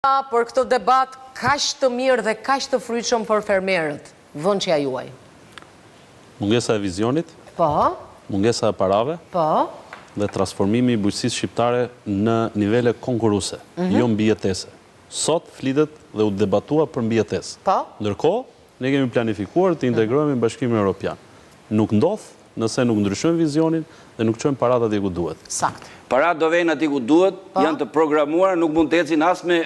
Për këtë debat kaq të mirë dhe kaq të frytshëm për fermerët, vënçja juaj? Mungesa e vizionit, Po. Mungesa e parave, Po. Dhe transformimi i bujqësisë shqiptare në nivele konkurruese, jo mbi jetese. Sot flitet dhe u debatua për mbi jetesë. Po. Ndërkohë, ne kemi planifikuar të integrohemi në Bashkimin Evropian. Nuk ndodh nëse nuk ndryshojmë vizionin dhe nuk çojmë paratë atje ku duhet. Sakt. Parat do vejnë ati ku duhet, janë të programuar, nuk mund të ecin as me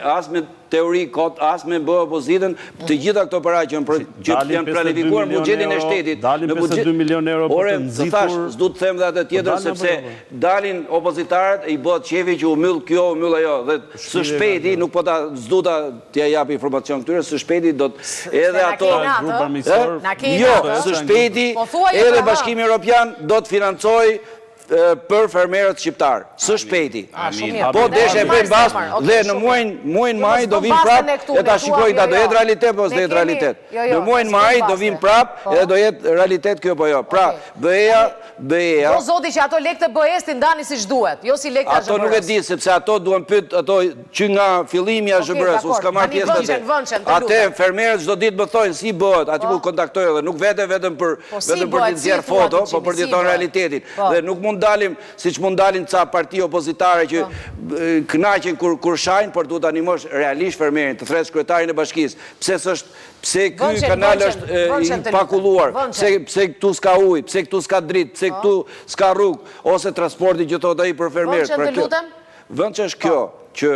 teori kot, as me bë opozitën, të gjitha këto parat që janë planifikuar në buxhetin e shtetit. Dalin 52 milion euro për të nxitur. S'du të them dhe atë tjetër, sepse dalin opozitarët, i bëhet qefi që u myll kjo, u myll ajo, dhe së shpejti, nuk po ta s'du ta t'ja jap informacion këtyre, së shpejti do të edhe ato. Jo, së shpejti edhe Bashkimi Evropian do të financojë për fermerët shqiptar, së shpejti. Po deshe e bëjmë basë dhe në muajin maj do vim prap, e ta shikoj da do jetë realitet, po s'do jetë realitet. Në muajin maj do vim prap, edhe do jetë realitet kjo po jo. Pra, BE-ja... Po zoti që ato lekë të BE-s të ndani si ç'duhet, jo si lekë të Ato nuk e di, sepse ato duan pyet ato që nga fillimi i zhbërës, u s'ka marrë pjesë atë. Atë fermerët çdo ditë më thojnë si bëhet, aty ku kontaktoj edhe nuk vetëm për të nxjerrë foto, po për të thënë realitetin. Dhe nuk mund dalim, siç mund dalin ca parti opozitare që kënaqen kur shajnë, por duhet animosh realisht fermerin, të thresë kryetarin e bashkisë. Pse ky kanal është i pakulluar, pse këtu s'ka ujë, pse këtu s'ka dritë, pse këtu s'ka rrugë, ose transporti që thot ai për fermerët. Vëndqë është kjo, që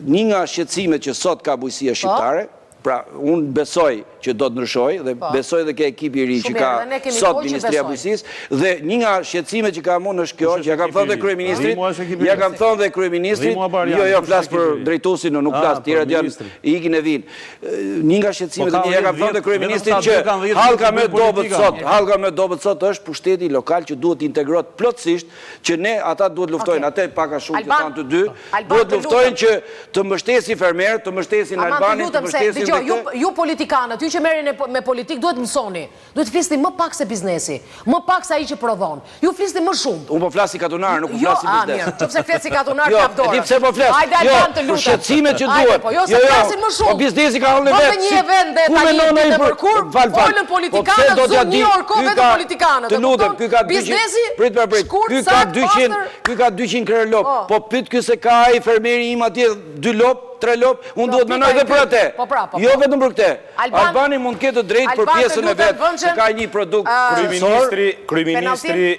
një nga shqetësimet që sot ka bujqësia shqiptare, pra unë besoj që do të ndryshoj, dhe besoj dhe ke ekipi i ri që ka sot Ministria Bujqësisë, dhe një nga shqetësimet që ka mund është kjo, që ja kam thënë dhe kryeministrit, jo flas për drejtuesin, nuk flas, tjerët janë ikin e vinë. Një nga shqetësimet që ja kam thënë dhe kryeministrit që hallka më dobët sot është pushteti lokal që duhet integrohet plotësisht, që ne ata duhet luftojnë, atë pak a shumë që kanë të dy, duhet luftojnë që të mbështesin fermerët, të mbështesin Albanin, të mbështesin ju politikanët, ju që merrin me politik, duhet mësoni. Duhet flisni më pak se biznesi, më pak se ai që prodhon. Ju flisni më shumë. Unë po flas si katunar, nuk po flas si biznes. Jo, nëse flas si katunar kap dorë. Jo, e di pse po flas. Jo, për shqetësimet që duhet. Jo, se flasin më shumë. Po biznesi ka hallën vetë. Po një vend e tajit në përkur, folën politikanët, zonë një orë kohë vetëm politikanët. Të lutem, ky ka 200 krerë lop. Po pyet ky se ka ai fermeri im atje 2 lop, 3 lop, unë duhet menoj dhe për atë. Jo vetëm për këtë. Albani mund të ketë drejt për pjesën e vetë, që ka një produkt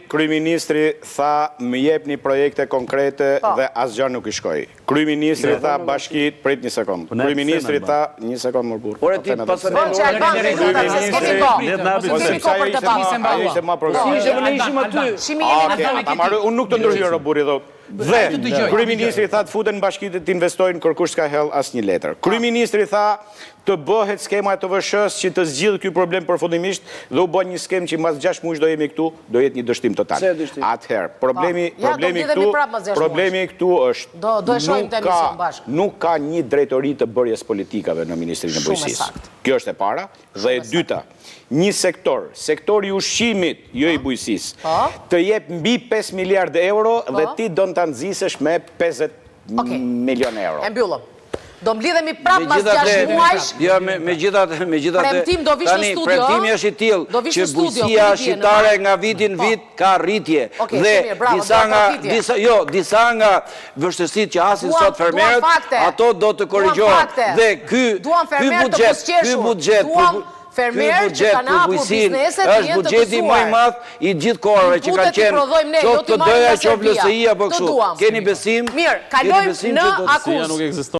Kryeministri tha më jepni projekte konkrete dhe asgjë nuk i shkoi. Kryeministri tha bashkit, prit një sekond. Kryeministri tha një sekond më burr. Ore ti pasën unë nuk të ndërhyj burri do. Dhe kryeministri tha të futen bashkitë të investojnë kërkush s'ka hell asnjë letër. Kryeministri tha të bëhet skema e TVSH-s që të zgjidhë ky problem përfundimisht dhe u bën një skemë që mbas 6 muaj do jemi këtu, do jetë një dështim total. Atëherë, problemi këtu është nuk ka një drejtori të bërjes politikave në Ministrinë e Bujqësisë. Kjo është e para, dhe e dyta, një sektori ushqimit, jo i bujqësisë, të jep mbi 5 miliardë euro dhe ti do të nxjisesh me 50 milion euro. E mbyllëm. Do mblidhemi prapë mas 6 muajsh. Jo, megjithatë, premtim do vish në studio. Premtimi është i tillë që bujqësia shqiptare nga vitin vit ka rritje. Dhe disa nga vështirësitë që hasin sot fermerët, ato do të korrigjohen. Dhe ky buxhet për bujqësinë është buxheti më i madh i gjithë kohërave që kanë qenë. Qoftë të doja, qoftë LSI apo kështu. Keni besim? Mirë, kalojmë në akuzë.